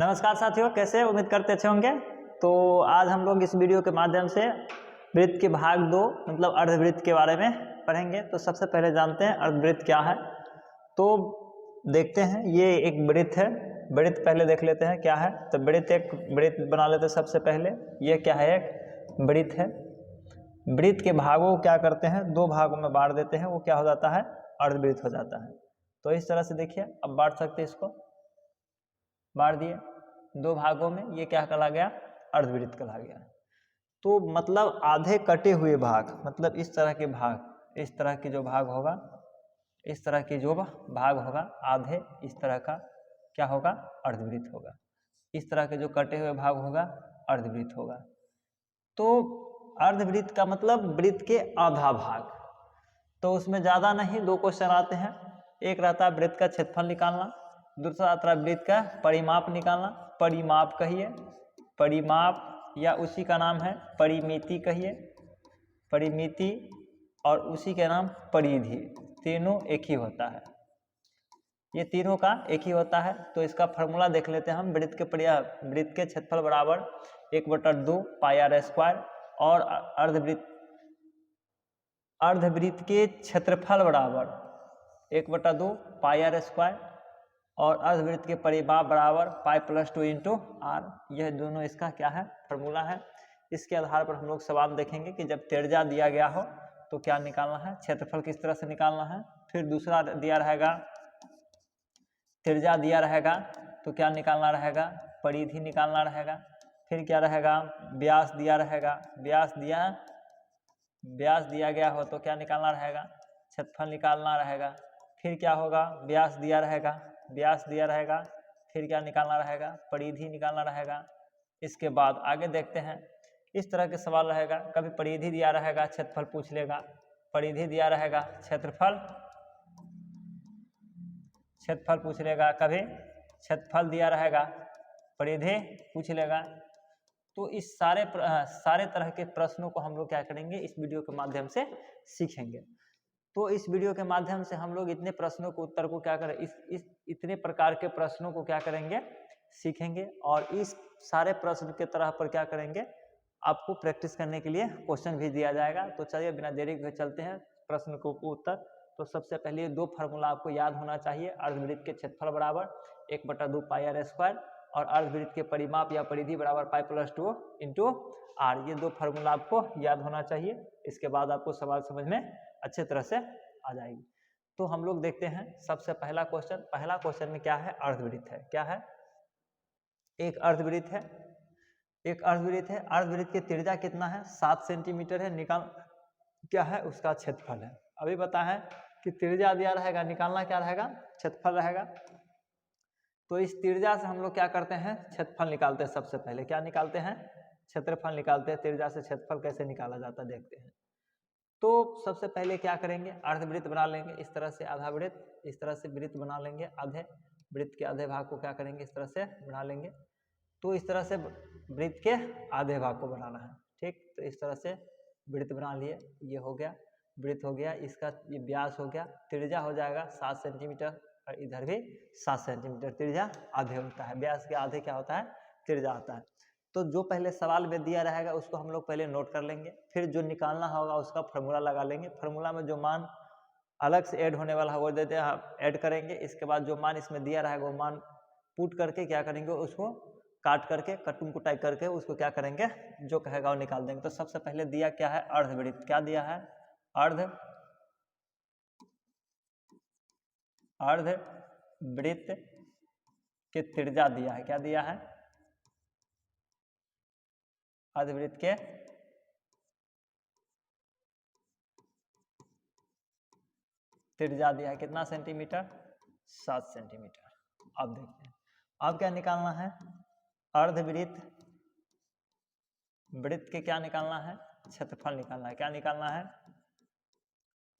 नमस्कार साथियों, कैसे उम्मीद करते अच्छे होंगे। तो आज हम लोग इस वीडियो के माध्यम से वृत्त के भाग 2 मतलब अर्धवृत्त के बारे में पढ़ेंगे। तो सबसे पहले जानते हैं अर्धवृत्त क्या है। तो देखते हैं, ये एक वृत्त है। वृत्त पहले देख लेते हैं क्या है। तो वृत्त बना लेते हैं सबसे पहले। ये क्या है, एक वृत्त है। वृत्त के भागों को क्या करते हैं, 2 भागों में बांट देते हैं। वो क्या हो जाता है, अर्धवृत्त हो जाता है। तो इस तरह से देखिए, अब बांट सकते हैं, इसको बांट दिए 2 भागों में। ये क्या कहला गया, अर्धवृत्त कहला गया। तो मतलब आधे कटे हुए भाग, मतलब इस तरह के भाग, इस तरह के जो भाग होगा, इस तरह के जो भाग होगा आधे, इस तरह का क्या होगा, अर्धवृत्त होगा। इस तरह के जो कटे हुए भाग होगा अर्धवृत्त होगा। तो अर्धवृत्त का मतलब वृत्त के आधा भाग। तो उसमें ज़्यादा नहीं, 2 क्वेश्चन आते हैं। एक रहता है वृत्त का क्षेत्रफल निकालना, दूसरा आता है वृत्त का परिमाप निकालना। परिमाप कहिए, परिमाप या उसी का नाम है परिमिति कहिए, परिमिति, और उसी के नाम परिधि। तीनों एक ही होता है, ये तीनों का एक ही होता है। तो इसका फॉर्मूला देख लेते हैं हम। वृत्त के क्षेत्रफल बराबर 1/2 पाई आर स्क्वायर, और अर्धवृत्त के क्षेत्रफल बराबर 1/2 पाई आर स्क्वायर, और अर्धवृत्त के परिमाप बराबर पाई + 2 × r। यह दोनों इसका क्या है, फॉर्मूला है। इसके आधार पर हम लोग सवाल देखेंगे कि जब त्रिज्या दिया गया हो तो क्या निकालना है, क्षेत्रफल किस तरह से निकालना है। फिर दूसरा दिया रहेगा, त्रिज्या दिया रहेगा तो क्या निकालना रहेगा, परिधि निकालना रहेगा। फिर क्या रहेगा, व्यास दिया रहेगा, व्यास दिया गया हो तो क्या निकालना रहेगा, क्षेत्रफल निकालना रहेगा। फिर क्या होगा, व्यास दिया रहेगा, फिर क्या निकालना रहेगा, परिधि निकालना रहेगा। इसके बाद आगे देखते हैं, इस तरह के सवाल रहेगा। कभी परिधि दिया रहेगा, क्षेत्रफल पूछ लेगा। परिधि दिया रहेगा, क्षेत्रफल पूछ लेगा। कभी क्षेत्रफल दिया रहेगा, परिधि पूछ लेगा। तो इस सारे तरह के प्रश्नों को हम लोग क्या करेंगे, इस वीडियो के माध्यम से सीखेंगे। तो इस वीडियो के माध्यम से हम लोग इतने प्रश्नों को उत्तर को क्या करें, इतने प्रकार के प्रश्नों को क्या करेंगे, सीखेंगे। और इस सारे प्रश्न के तरह पर क्या करेंगे, आपको प्रैक्टिस करने के लिए क्वेश्चन भी दिया जाएगा। तो चलिए बिना देरी के चलते हैं प्रश्न को उत्तर। तो सबसे पहले 2 फार्मूला आपको याद होना चाहिए। अर्धवृत्त के क्षेत्रफल बराबर 1/2 पाई आर स्क्वायर, और अर्धवृत्त के परिमाप या परिधि बराबर पाई + 2 × r। ये 2 फार्मूला आपको याद होना चाहिए। इसके बाद आपको सवाल समझ में अच्छे तरह से आ जाएगी। तो हम लोग देखते हैं सबसे पहला क्वेश्चन में क्या है, अर्धवृत्त है। क्या है, एक अर्धवृत्त है। अर्धवृत्त की त्रिज्या कितना है, 7 सेंटीमीटर है। क्या है, उसका क्षेत्रफल है। अभी पता है कि त्रिज्या दिया रहेगा, निकालना क्या रहेगा, क्षेत्रफल रहेगा। तो इस त्रिज्या से हम लोग क्या करते हैं, क्षेत्रफल निकालते हैं। सबसे पहले क्या निकालते हैं, क्षेत्रफल निकालते हैं। त्रिज्या से क्षेत्रफल कैसे निकाला जाता है देखते हैं। तो सबसे पहले क्या करेंगे, अर्धवृत्त बना लेंगे। इस तरह से आधा वृत्त, इस तरह से वृत्त बना लेंगे। आधे वृत्त के आधे भाग को क्या करेंगे, इस तरह से बना लेंगे। तो इस तरह से वृत्त के आधे भाग को बनाना है, ठीक। तो इस तरह से वृत्त बना लिए, ये हो गया वृत्त हो गया। इसका ये व्यास हो गया। त्रिज्या हो जाएगा 7 सेंटीमीटर, और इधर भी 7 सेंटीमीटर। त्रिज्या आधे होता है, व्यास के आधे क्या होता है, त्रिज्या आता है। तो जो पहले सवाल में दिया रहेगा उसको हम लोग पहले नोट कर लेंगे। फिर जो निकालना होगा उसका फॉर्मूला लगा लेंगे। फॉर्मूला में जो मान अलग से ऐड होने वाला है वो देते हैं, ऐड करेंगे। इसके बाद जो मान इसमें दिया रहेगा वो मान पुट करके क्या करेंगे, उसको काट करके कटुन को टाइप करके उसको क्या करेंगे, जो कहेगा वो निकाल देंगे। तो सबसे पहले दिया क्या है, अर्धवृत्त। क्या दिया है, अर्धवृत्त के त्रिज्या दिया है। क्या दिया है, अर्धवृत्त के त्रिज्या दिया है कितना सेंटीमीटर, 7 सेंटीमीटर। अब देखते हैं, अब क्या निकालना है, वृत्त के क्या निकालना है, क्षेत्रफल निकालना है। क्या निकालना है,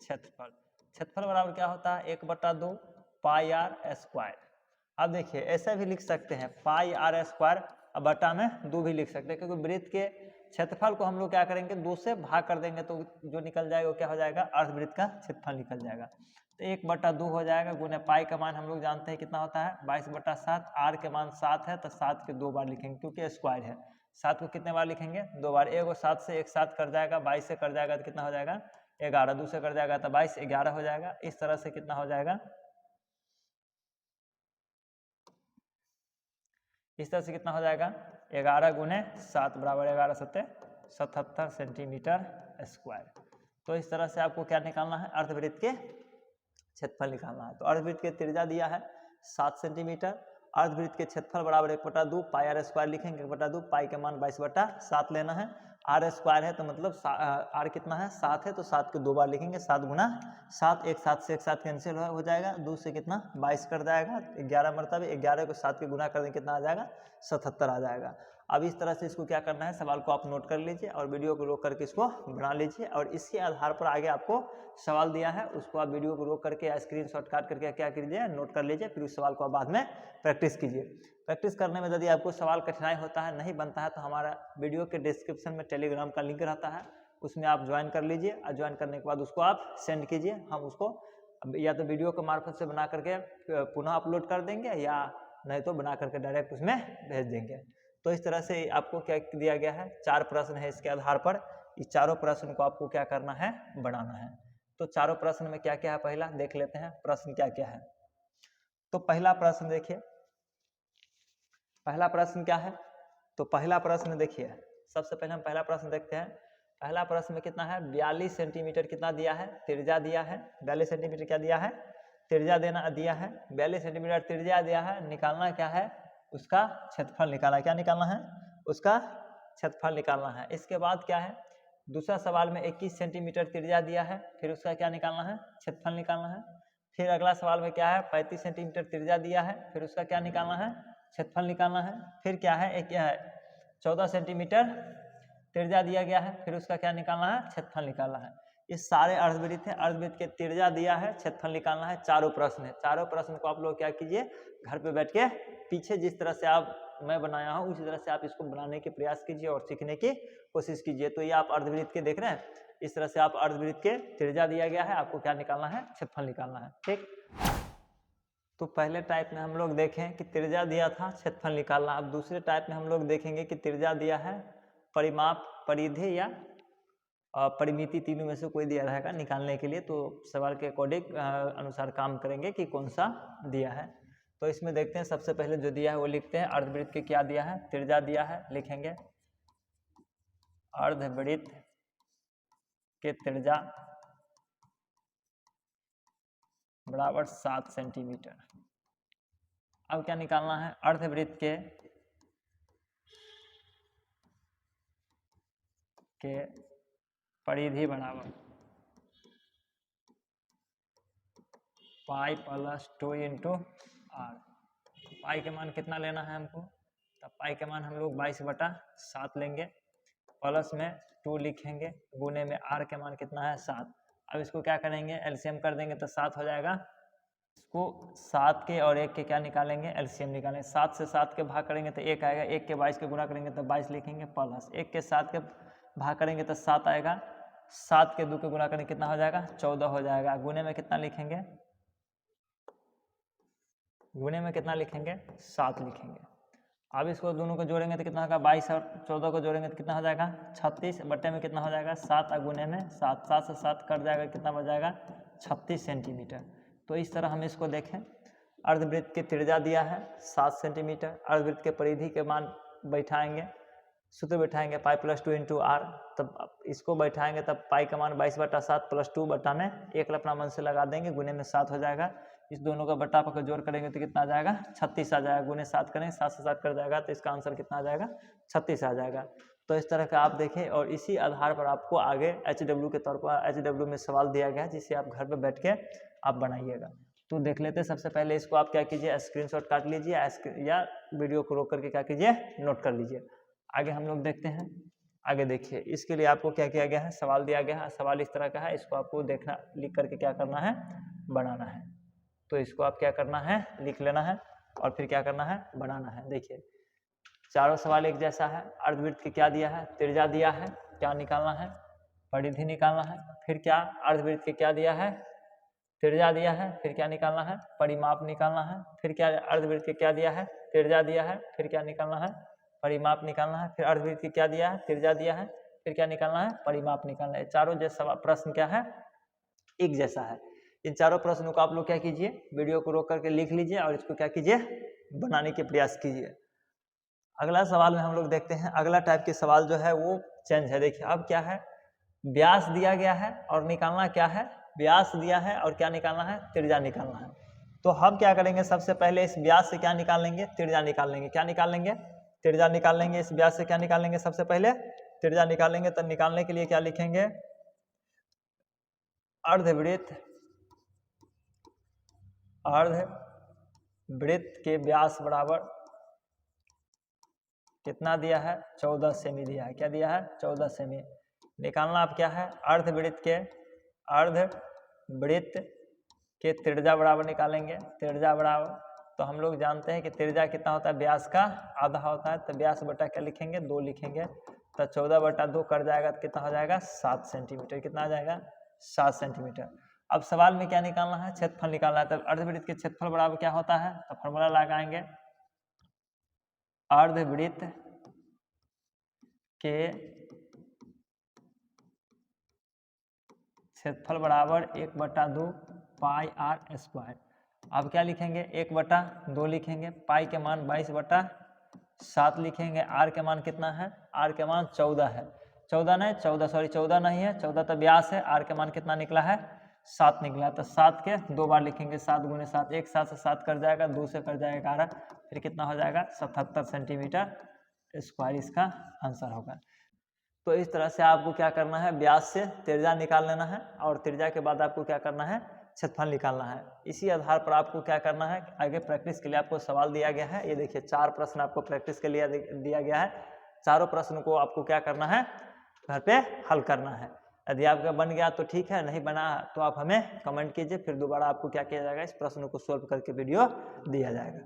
क्षेत्रफल बराबर क्या होता है, 1/2 पाई आर स्क्वायर। अब देखिए ऐसा भी लिख सकते हैं, पाई आर स्क्वायर अब बटा में 2 भी लिख सकते हैं, क्योंकि वृत्त के क्षेत्रफल को हम लोग क्या करेंगे 2 से भाग कर देंगे तो जो निकल जाएगा वो क्या हो जाएगा, अर्धवृत्त का क्षेत्रफल निकल जाएगा। तो 1/2 हो जाएगा, गुने पाई का मान हम लोग जानते हैं कितना होता है 22/7, आर के मान 7 है तो 7 के 2 बार लिखेंगे क्योंकि स्क्वायर है। 7 को कितने बार लिखेंगे 2 बार, 1 और 7 से 1 7 कर जाएगा, 22 से कर जाएगा तो कितना हो जाएगा 11, 2 से कर जाएगा तो 22, 11 हो जाएगा। इस तरह से कितना हो जाएगा, इस तरह से कितना हो जाएगा 11 गुने 7 बराबर 11 7 77 सेंटीमीटर स्क्वायर। तो इस तरह से आपको क्या निकालना है, अर्धवृत्त के क्षेत्रफल निकालना है। तो अर्धवृत्त के त्रिज्या दिया है 7 सेंटीमीटर, अर्धवृत्त के क्षेत्रफल बराबर 1/2 पाई आर स्क्वायर लिखेंगे, 1/2 पाई के मान 22/7 लेना है, आर स्क्वायर है तो मतलब आर कितना है 7 है तो 7 के 2 बार लिखेंगे, 7 गुना 7, 1 7 से 1 7 कैंसिल हो जाएगा, 2 से कितना 22 कर जाएगा, 11 मरतबा 11 को 7 के गुना कर देंगे कितना आ जाएगा 77 आ जाएगा। अब इस तरह से इसको क्या करना है, सवाल को आप नोट कर लीजिए और वीडियो को रोक करके इसको बना लीजिए, और इसके आधार पर आगे आपको सवाल दिया है उसको आप वीडियो को रोक करके या स्क्रीनशॉट काट करके क्या कीजिए नोट कर लीजिए, फिर उस सवाल को आप बाद में प्रैक्टिस कीजिए। प्रैक्टिस करने में यदि आपको सवाल कठिनाई होता है, नहीं बनता है, तो हमारा वीडियो के डिस्क्रिप्शन में टेलीग्राम का लिंक रहता है, उसमें आप ज्वाइन कर लीजिए, और ज्वाइन करने के बाद उसको आप सेंड कीजिए, हम उसको या तो वीडियो के मार्फत से बना करके पुनः अपलोड कर देंगे या नहीं तो बना करके डायरेक्ट उसमें भेज देंगे। तो इस तरह से आपको क्या दिया गया है, 4 प्रश्न है, इसके आधार पर इस चारों प्रश्न को आपको क्या करना है, बनाना है। तो चारों प्रश्न में क्या क्या है पहला देख लेते हैं, प्रश्न क्या क्या है। तो पहला प्रश्न देखिए, पहला प्रश्न क्या है, तो पहला प्रश्न देखिए, सबसे पहले हम पहला प्रश्न देखते हैं। पहला प्रश्न में कितना है 42 सेंटीमीटर कितना दिया है, त्रिज्या दिया है 42 सेंटीमीटर, क्या दिया है त्रिज्या देना दिया है, 42 सेंटीमीटर त्रिज्या दिया है, निकालना क्या है उसका क्षेत्रफल निकालना, क्या निकालना है उसका क्षेत्रफल निकालना है। इसके बाद क्या है, दूसरा सवाल में 21 सेंटीमीटर त्रिज्या दिया है, फिर उसका क्या निकालना है क्षेत्रफल निकालना है। फिर अगला सवाल में क्या है 35 सेंटीमीटर त्रिज्या दिया है, फिर उसका क्या निकालना है क्षेत्रफल निकालना है। फिर क्या है एक 14 सेंटीमीटर त्रिज्या दिया गया है, फिर उसका क्या निकालना है क्षेत्रफल निकालना है। ये सारे अर्धवृत्त है, अर्धवृत्त के त्रिज्या दिया है, क्षेत्रफल निकालना है, चारों प्रश्न है। चारों प्रश्न को आप लोग क्या कीजिए घर पे बैठ के पीछे जिस तरह से आप मैं बनाया हूँ उसी तरह से आप इसको बनाने के प्रयास कीजिए और सीखने की कोशिश कीजिए। तो ये आप अर्धवृत्त के देख रहे हैं, इस तरह से आप अर्धवृत्त के त्रिज्या दिया गया है, आपको क्या निकालना है क्षेत्रफल निकालना है, ठीक। तो पहले टाइप में हम लोग देखें कि त्रिज्या दिया था क्षेत्रफल निकालना। अब दूसरे टाइप में हम लोग देखेंगे कि त्रिज्या दिया है, परिमाप, परिधि या परिमिति, तीनों में से कोई दिया रहेगा निकालने के लिए। तो सवाल के अकॉर्डिंग अनुसार काम करेंगे कि कौन सा दिया है। तो इसमें देखते हैं, सबसे पहले जो दिया है वो लिखते हैं। अर्धवृत्त के क्या दिया है, त्रिज्या दिया है, लिखेंगे अर्धवृत्त के त्रिज्या बराबर 7 सेंटीमीटर। अब क्या निकालना है, अर्धवृत्त के परिधि बराबर पाई प्लस 2 इंटू आर। पाई के मान कितना लेना है हमको, तब पाई के मान हम लोग 22/7 लेंगे, प्लस में 2 लिखेंगे, गुने में आर के मान कितना है 7। अब इसको क्या करेंगे एलसीएम कर देंगे तो 7 हो जाएगा। इसको 7 के और 1 के क्या निकालेंगे एलसीएम निकालेंगे। 7 से 7 के भाग करेंगे तो 1 आएगा, 1 के 22 के गुना करेंगे तो 22 लिखेंगे, प्लस 1 के 7 के भाग करेंगे तो 7 आएगा, 7 के 2 के गुना करेंगे कितना हो जाएगा 14 हो जाएगा। गुने में कितना लिखेंगे, गुने में कितना लिखेंगे 7 लिखेंगे। अब इसको दोनों को जोड़ेंगे तो कितना होगा 22 और 14 को जोड़ेंगे तो कितना हो जाएगा 36, बट्टे में कितना हो जाएगा 7 और गुने में 7, 7 से 7 कट जाएगा, कितना बच जाएगा 36 सेंटीमीटर। तो इस तरह हम इसको देखें, अर्धवृत्त की त्रिज्या दिया है 7 सेंटीमीटर, अर्धवृत्त के परिधि के मान बैठाएंगे, सूत्र बैठाएंगे पाई प्लस 2 इंटू आर, तब इसको बैठाएंगे तब पाई का मान 22/7 प्लस 2 बटा में 1 अपना मन से लगा देंगे, गुने में 7 हो जाएगा। इस दोनों का बट्टा पकड़ जोड़ करेंगे तो कितना आ जाएगा 36 आ जाएगा, गुने 7 करेंगे 7 से 7 कर जाएगा तो इसका आंसर कितना आ जाएगा 36 आ जाएगा। तो इस तरह का आप देखें और इसी आधार पर आपको आगे HW के तौर पर HW में सवाल दिया गया है जिसे आप घर पर बैठ के आप बनाइएगा। तो देख लेते हैं, सबसे पहले इसको आप क्या कीजिए स्क्रीनशॉट काट लीजिए या वीडियो को रोक करके क्या कीजिए नोट कर लीजिए। आगे हम लोग देखते हैं, आगे देखिए इसके लिए आपको क्या किया गया है, सवाल दिया गया है, सवाल इस तरह का है, इसको आपको देखना लिख करके क्या करना है बनाना है। तो इसको आप क्या करना है लिख लेना है और फिर क्या करना है बनाना है। देखिए चारों सवाल एक जैसा है। अर्धवृत्त के क्या दिया है, त्रिज्या दिया है, क्या निकालना है, परिधि निकालना है। फिर क्या, अर्धवृत्त के क्या दिया है, त्रिज्या दिया है, फिर क्या निकालना है, परिमाप निकालना है। फिर क्या, अर्धवृत्त के क्या दिया है, त्रिज्या दिया है, फिर क्या निकालना है, परिमाप निकालना है। फिर अर्धवृत्त के क्या दिया है, त्रिज्या दिया है, फिर क्या निकालना है, परिमाप निकालना है। चारों जैसा प्रश्न क्या है, एक जैसा है। इन चारों प्रश्नों को आप लोग क्या कीजिए, वीडियो को रोक करके लिख लीजिए और इसको क्या कीजिए, बनाने के प्रयास कीजिए। अगला सवाल में हम लोग देखते हैं, अगला टाइप के सवाल जो है वो चेंज है। देखिए अब क्या है, व्यास दिया गया है और निकालना क्या है, व्यास दिया है और क्या निकालना है, त्रिज्या निकालना है। तो हम क्या करेंगे, सबसे पहले इस व्यास से क्या निकाल लेंगे, त्रिज्या निकाल लेंगे। क्या निकाल लेंगे, त्रिज्या निकाल लेंगे। इस व्यास से क्या निकालेंगे, सबसे पहले त्रिज्या निकालेंगे। तो निकालने के लिए क्या लिखेंगे, अर्धवृत्त के व्यास बराबर कितना दिया है, 14 सेमी दिया है। क्या दिया है, 14 सेमी। निकालना अब क्या है, अर्धवृत्त के त्रिज्या बराबर निकालेंगे। त्रिज्या बराबर, तो हम लोग जानते हैं कि त्रिज्या कितना होता है, व्यास का आधा होता है। तो व्यास बटा क्या लिखेंगे, 2 लिखेंगे। तो 14/2 कर जाएगा तो कितना हो जाएगा, 7 सेंटीमीटर। कितना आ जाएगा, 7 सेंटीमीटर। अब सवाल में क्या निकालना है, क्षेत्रफल निकालना है। तब अर्धवृत्त के क्षेत्रफल बराबर क्या होता है, तो फॉर्मूला लगाएंगे, अर्धवृत्त के क्षेत्रफल बराबर 1/2 पाई आर स्क्वायर। अब क्या लिखेंगे, 1/2 लिखेंगे, पाई के मान 22/7 लिखेंगे, आर के मान कितना है, आर के मान 14 है। 14 नहीं है, 14 तो व्यास है। आर के मान कितना निकला है, 7 निकला। तो 7 के 2 बार लिखेंगे, 7 × 7, 1 7 से 7 कर जाएगा, 2 से कर जाएगा 11, फिर कितना हो जाएगा, 77 सेंटीमीटर स्क्वायर इसका आंसर होगा। तो इस तरह से आपको क्या करना है, व्यास से त्रिज्या निकाल लेना है और त्रिज्या के बाद आपको क्या करना है, क्षेत्रफल निकालना है। इसी आधार पर आपको क्या करना है, आगे प्रैक्टिस के लिए आपको सवाल दिया गया है। ये देखिए 4 प्रश्न आपको प्रैक्टिस के लिए दिया गया है। चारों प्रश्न को आपको क्या करना है, घर पे हल करना है। यदि आपका बन गया तो ठीक है, नहीं बना तो आप हमें कमेंट कीजिए, फिर दोबारा आपको क्या किया जाएगा, इस प्रश्न को सोल्व करके वीडियो दिया जाएगा।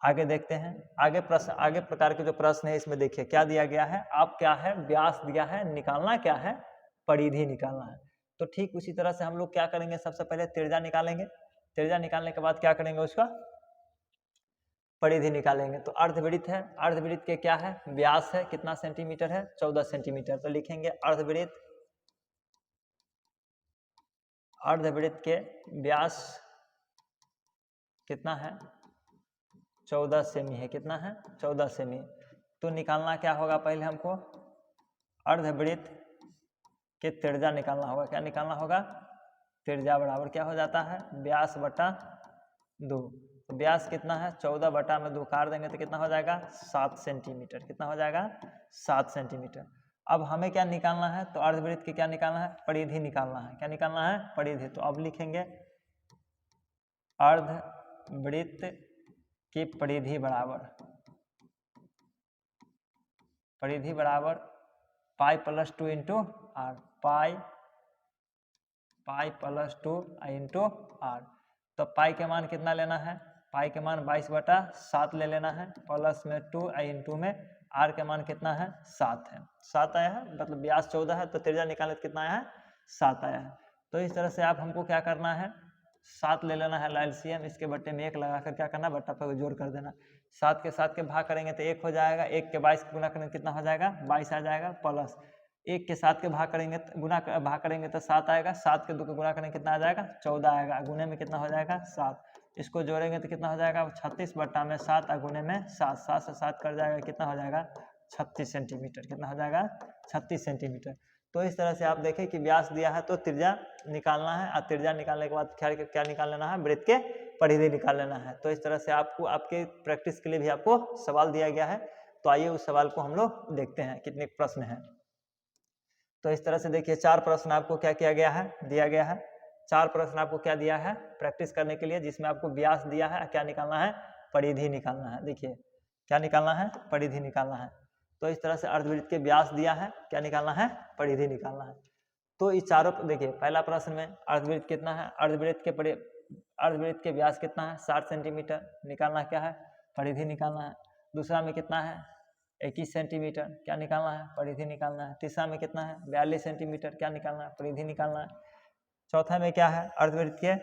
आगे देखते हैं, आगे प्रकार के जो प्रश्न है इसमें देखिए क्या दिया गया है। आप क्या है, व्यास दिया है, निकालना क्या है, परिधि निकालना है। तो ठीक उसी तरह से हम लोग क्या करेंगे, सबसे पहले त्रिज्या निकालेंगे। त्रिज्या निकालने के बाद क्या करेंगे, उसका परिधि निकालेंगे। तो अर्धवृत्त है, अर्धवृत्त के क्या है, व्यास है, कितना सेंटीमीटर है, 14 सेंटीमीटर। तो लिखेंगे अर्धवृत्त के व्यास कितना है, 14 सेमी है। कितना है, 14 सेमी। तो निकालना क्या होगा, पहले हमको अर्धवृत्त के त्रिज्या निकालना होगा। क्या निकालना होगा, त्रिज्या बराबर क्या हो जाता है, व्यास बटा 2। तो व्यास कितना है, 14/2 काट देंगे तो कितना हो जाएगा, 7 सेंटीमीटर। कितना हो जाएगा, 7 सेंटीमीटर। अब हमें क्या निकालना है, तो अर्धवृत्त की क्या निकालना है, परिधि निकालना है। क्या निकालना है, परिधि। तो अब लिखेंगे अर्धवृत्त की परिधि बराबर pi plus 2 into R, pi plus 2 into R. तो पाई के मान कितना लेना है, पाई के मान 22/7 ले लेना है, प्लस में 2 इंटू में आर के मान कितना है, 7 है। 7 आया है, मतलब व्यास 14 है, तो त्रिज्या निकाले तो कितना आया है, 7 आया है। तो इस तरह से आप हमको क्या करना है, 7 ले लेना है LCM, इसके बट्टे में 1 लगाकर क्या करना, बट्टा पर जोड़ कर देना। 7 के 7 के भाग करेंगे तो 1 हो जाएगा, 1 के 22 के गुना करेंगे कितना हो जाएगा, 22 आ जाएगा, प्लस 1 के 7 के भाग करेंगे तो 7 आएगा, 7 के 2 के गुना करेंगे कितना आ जाएगा, 14 आएगा, गुने में कितना हो जाएगा, 7। इसको जोड़ेंगे तो कितना हो जाएगा, 36/7 गुने में 7, 7 से 7 कर जाएगा, कितना हो जाएगा, 36 सेंटीमीटर। कितना हो जाएगा, 36 सेंटीमीटर। तो इस तरह से आप देखें कि व्यास दिया है तो त्रिज्या निकालना है, और त्रिज्या निकालने के बाद क्या निकाल लेना है, वृत्त के परिधि निकाल लेना है। तो इस तरह से आपको आपके प्रैक्टिस के लिए भी आपको सवाल दिया गया है। तो आइए उस सवाल को हम लोग देखते हैं कितने प्रश्न हैं। तो इस तरह से देखिए 4 प्रश्न आपको क्या किया गया है, दिया गया है। 4 प्रश्न आपको क्या दिया है प्रैक्टिस करने के लिए, जिसमें आपको व्यास दिया है, क्या निकालना है, परिधि निकालना है। देखिए क्या निकालना है, परिधि निकालना है। तो इस तरह से अर्धवृत्त के व्यास दिया है, क्या निकालना है, परिधि निकालना है। तो इस चारों देखिए पहला प्रश्न में अर्धवृत्त कितना है, अर्धवृत्त के व्यास कितना है, 60 सेंटीमीटर। निकालना क्या है, परिधि निकालना है। दूसरा में कितना है 21 सेंटीमीटर, क्या निकालना है परिधि निकालना है। तीसरा में कितना है 42 सेंटीमीटर, क्या निकालना है परिधि निकालना है। चौथा में क्या है अर्धवृत्त के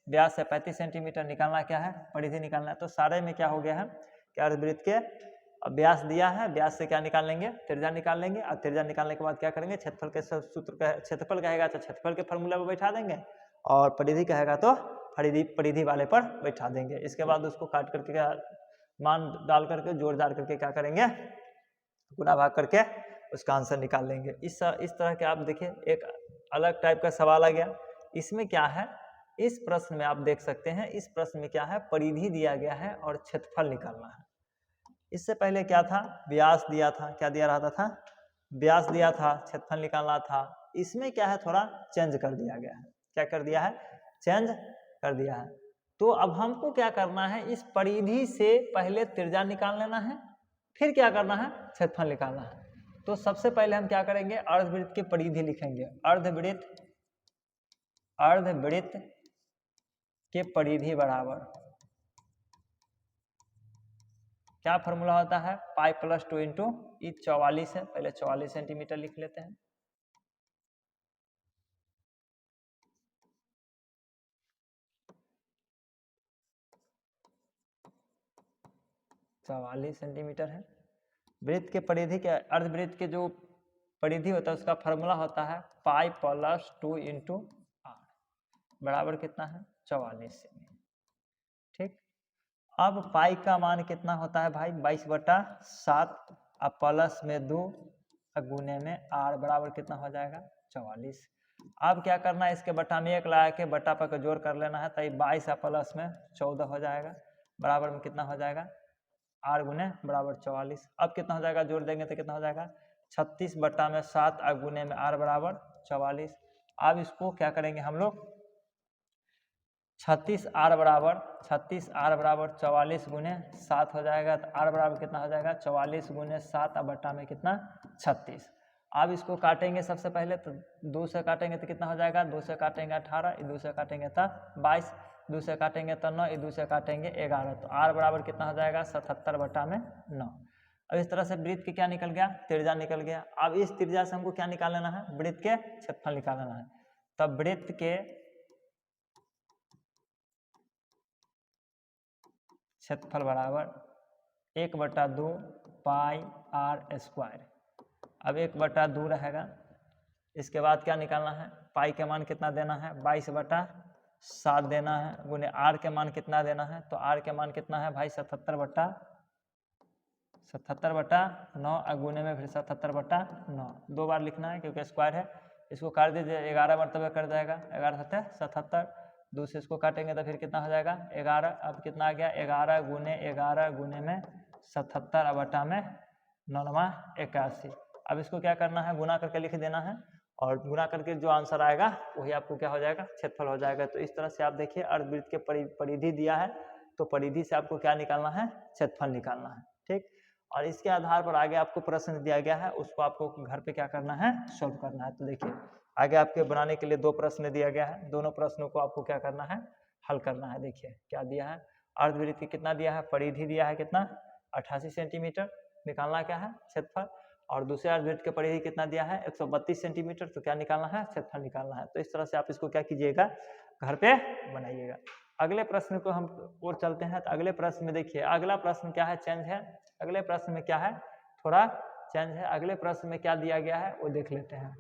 व्यास है 35 सेंटीमीटर, निकालना क्या है परिधि निकालना है। तो सारे में क्या हो गया है कि अर्धवृत्त के व्यास दिया है, व्यास से क्या निकाल लेंगे त्रिज्या निकाल लेंगे, और त्रिज्या निकालने के बाद क्या करेंगे क्षेत्रफल के सूत्र का क्षेत्रफल कहेगा तो क्षेत्रफल के फॉर्मूला पर बैठा देंगे, और परिधि कहेगा तो परिधि वाले पर बैठा देंगे। इसके बाद उसको काट करके मान डाल करके जोड़ डाल करके क्या करेंगे गुना भाग करके उसका आंसर निकाल लेंगे। इस तरह के आप देखिए एक अलग टाइप का सवाल आ गया। इसमें क्या है इस प्रश्न में आप देख सकते हैं, इस प्रश्न में क्या है परिधि दिया गया है और क्षेत्रफल निकालना है। इससे पहले क्या था व्यास दिया था, क्या दिया रहता था व्यास दिया था, क्षेत्रफल निकालना था। इसमें क्या है थोड़ा चेंज कर दिया गया है, क्या कर दिया है चेंज कर दिया है। तो अब हमको क्या करना है इस परिधि से पहले त्रिज्या निकाल लेना है, फिर क्या करना है क्षेत्रफल निकालना है। तो सबसे पहले हम क्या करेंगे अर्धवृत्त की परिधि लिखेंगे। अर्धवृत्त के परिधि बराबर क्या फॉर्मूला होता है पाई प्लस 2 इंटू 44 है, पहले 44 सेंटीमीटर लिख लेते हैं। सेंटीमीटर है। वृत्त के परिधि के अर्धवृत्त के जो परिधि होता है उसका फॉर्मूला होता है पाई प्लस 2 इंटू आर बराबर कितना है 44 सेमी। ठीक, अब पाई का मान कितना होता है भाई 22/7, अब प्लस में 2 गुने में आर बराबर कितना हो जाएगा 44। अब क्या करना है इसके बटा में 1 लगा के बटा पर जोड़ कर लेना है, तो 22 प्लस में 14 हो जाएगा, बराबर में कितना हो जाएगा आर गुने बराबर 44। अब कितना हो जाएगा जोड़ देंगे तो कितना हो जाएगा 36/7 गुने में आर बराबर 44। अब इसको क्या करेंगे हम लोग 36 आर बराबर 44 गुने 7 हो जाएगा, तो आर बराबर कितना हो जाएगा 44 गुने 7 अब बटा में कितना 36। अब इसको काटेंगे सबसे पहले तो 2 से काटेंगे तो कितना हो जाएगा 2 से काटेंगे 18, 2 से काटेंगे तो 22, 2 से काटेंगे तो 9, 2 से काटेंगे 11, तो आर बराबर कितना हो जाएगा 77/9। अब इस तरह से वृत्त के क्या निकल गया त्रिज्या निकल गया। अब इस त्रिज्या से हमको क्या निकाल लेना है वृत्त के क्षेत्रफल निकाल लेना है। तब वृत्त के क्षेत्रफल बराबर 1/2 पाई आर स्क्वायर। अब 1/2 रहेगा, इसके बाद क्या निकालना है पाई के मान कितना देना है 22/7 देना है, गुने आर के मान कितना देना है, तो आर के मान कितना है भाई 77/9 गुने में फिर 77/9 2 बार लिखना है क्योंकि स्क्वायर है। इसको काट दीजिए 11 मरतबे कर जाएगा, 11 × 77, 2 से इसको काटेंगे तो फिर कितना हो जाएगा 11। अब कितना आ गया 11 गुने में 77 बटा में 9 81। अब इसको क्या करना है गुना करके लिख देना है, और गुना करके जो आंसर आएगा वही आपको क्या हो जाएगा क्षेत्रफल हो जाएगा। तो इस तरह से आप देखिए अर्धवृत्त के परिधि दिया है तो परिधि से आपको क्या निकालना है क्षेत्रफल निकालना है। ठीक, और इसके आधार पर आगे आपको प्रश्न दिया गया है, उसको आपको घर पे क्या करना है सॉल्व करना है। तो देखिए आगे आपके बनाने के लिए 2 प्रश्न दिया गया है, दोनों प्रश्नों को आपको क्या करना है हल करना है। देखिए क्या दिया है अर्धवृत्त कितना दिया है परिधि दिया है कितना 88 सेंटीमीटर, निकालना क्या है क्षेत्रफल, और दूसरे अर्धवृत्त के परिधि कितना दिया है 132 सेंटीमीटर, तो क्या निकालना है क्षेत्रफल निकालना है। तो इस तरह से आप इसको क्या कीजिएगा घर पे बनाइएगा। अगले प्रश्न को हम और चलते हैं। तो अगले प्रश्न में देखिए अगला प्रश्न क्या है चेंज है, अगले प्रश्न में क्या है थोड़ा चेंज है। अगले प्रश्न में क्या दिया गया है वो देख लेते हैं।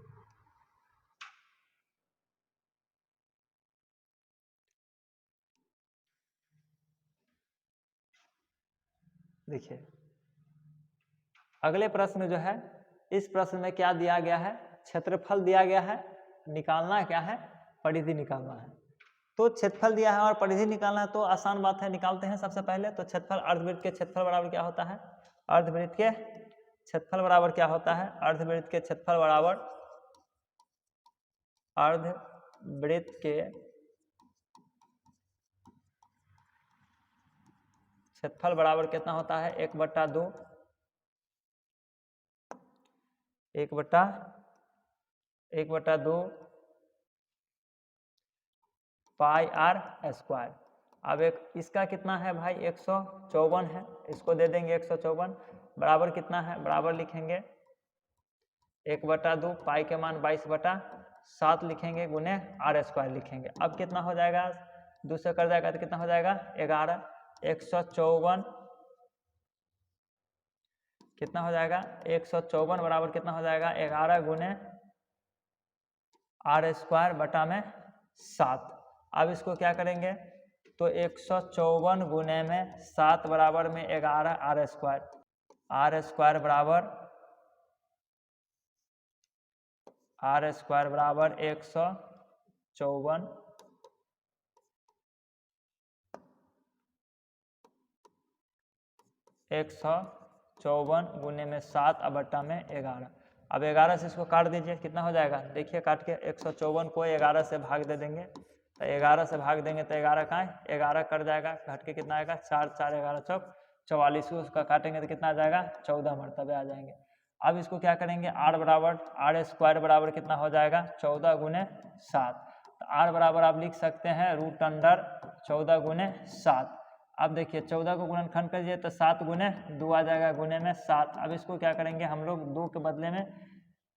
देखिए अगले प्रश्न जो है इस प्रश्न में क्या दिया गया है क्षेत्रफल दिया गया है, निकालना क्या है परिधि निकालना है। तो क्षेत्रफल दिया है और परिधि निकालना है तो आसान बात है, निकालते हैं सबसे पहले। तो क्षेत्रफल अर्धवृत्त के क्षेत्रफल बराबर क्या होता है अर्धवृत्त के क्षेत्रफल बराबर क्या होता है अर्धवृत्त के क्षेत्रफल बराबर अर्धवृत्त के क्षेत्रफल बराबर कितना होता है 1/2 1/2 पाई आर स्क्वायर। अब एक इसका कितना है भाई 154 है, इसको दे देंगे 154 बराबर कितना है, बराबर लिखेंगे 1/2 पाई के मान 22/7 लिखेंगे गुने r² लिखेंगे। अब कितना हो जाएगा, 2 से कर जाएगा तो कितना हो जाएगा 11, 154 कितना हो जाएगा 154 बराबर कितना हो जाएगा 11 गुने r²/7। अब इसको क्या करेंगे तो 154 गुने में 7 बराबर में 11 r² बराबर 154 154 गुने में 7 और बट्टा में 11। अब 11 से इसको काट दीजिए, कितना हो जाएगा देखिए काट के 154 को 11 से भाग दे देंगे, तो 11 से भाग देंगे तो 11 कहाँ है 11 कट जाएगा, घट के कितना आएगा 4 4 11 चौक 44 को उसका काटेंगे तो कितना आ जाएगा 14 मरतबे आ जाएंगे। अब इसको क्या करेंगे r बराबर r² बराबर कितना हो जाएगा 14 गुने 7, तो r बराबर आप लिख सकते हैं √14 गुने 7। अब देखिए 14 को गुणनखंड करिए तो 7 गुने 2 आ जाएगा गुने में 7। अब इसको क्या करेंगे हम लोग 2 के बदले में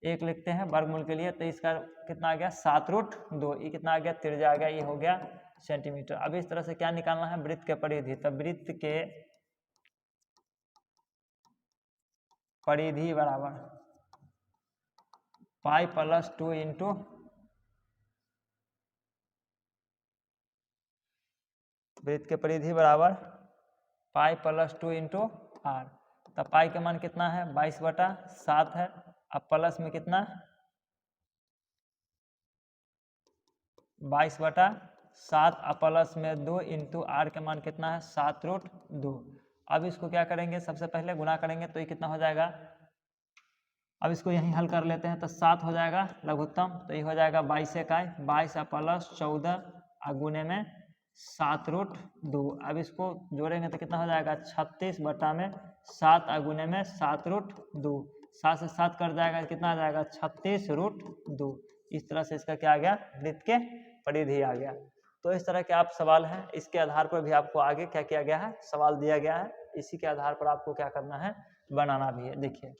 1 लिखते हैं वर्गमूल के लिए, तो इसका कितना आ गया 7√2, ये कितना आ गया त्रिज्या आ गया, ये हो गया सेंटीमीटर। अब इस तरह से क्या निकालना है वृत्त के परिधि, तो वृत्त के परिधि बराबर पाई प्लस 2 इंटू वृत्त के परिधि बराबर पाई प्लस 2 इंटू r। तब पाई का मान कितना है 22/7 है, अब प्लस में कितना 22/7 और प्लस में 2 इंटू r के मान कितना है 7√2। अब इसको क्या करेंगे सबसे पहले गुना करेंगे तो ये कितना हो जाएगा, अब इसको यहीं हल कर लेते हैं तो 7 हो जाएगा लघुत्तम, तो ये हो जाएगा 22 इकाई 22 प्लस 14 और गुने में 7√2। अब इसको जोड़ेंगे तो कितना हो जाएगा 36/7 और गुने में 7√2, 7 से 7 कर जाएगा कितना आ जाएगा 36√2। इस तरह से इसका क्या आ गया वृत्त के परिधि आ गया। तो इस तरह के आप सवाल हैं, इसके आधार पर भी आपको आगे क्या किया गया है सवाल दिया गया है, इसी के आधार पर आपको क्या करना है बनाना भी है। देखिए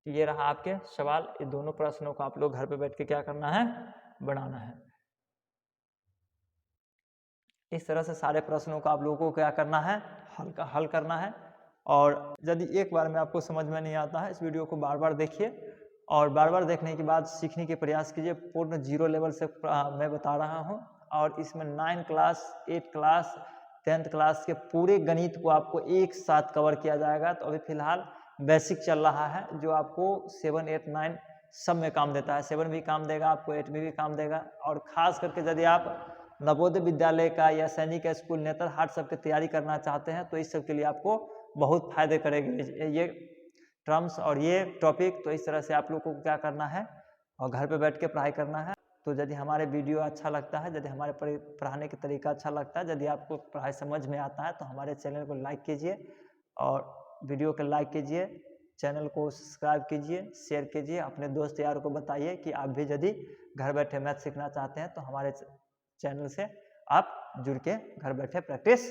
ये रहा आपके सवाल, ये दोनों प्रश्नों को आप लोग घर पे बैठ के क्या करना है बनाना है। इस तरह से सारे प्रश्नों को आप लोगों को क्या करना है हल करना है। और यदि एक बार में आपको समझ में नहीं आता है इस वीडियो को बार बार देखिए, और बार बार देखने के बाद सीखने के प्रयास कीजिए। पूर्ण 0 लेवल से मैं बता रहा हूं, और इसमें 9 क्लास 8 क्लास 10th क्लास के पूरे गणित को आपको एक साथ कवर किया जाएगा। तो अभी फिलहाल बेसिक चल रहा है जो आपको 7 8 9 सब में काम देता है, 7 भी काम देगा आपको, 8 में भी काम देगा। और खास करके यदि आप नवोदय विद्यालय का या सैनिक स्कूल नेतरहाट सब की तैयारी करना चाहते हैं तो इस सब के लिए आपको बहुत फायदे करेंगे ये टर्म्स और ये टॉपिक। तो इस तरह से आप लोग को क्या करना है और घर पे बैठ के पढ़ाई करना है। तो यदि हमारे वीडियो अच्छा लगता है, यदि हमारे पढ़ाने का तरीका अच्छा लगता है, यदि आपको पढ़ाई समझ में आता है तो हमारे चैनल को लाइक कीजिए और वीडियो को लाइक कीजिए, चैनल को सब्सक्राइब कीजिए, शेयर कीजिए, अपने दोस्त यारों को बताइए कि आप भी यदि घर बैठे मैथ सीखना चाहते हैं तो हमारे चैनल से आप जुड़ के घर बैठे प्रैक्टिस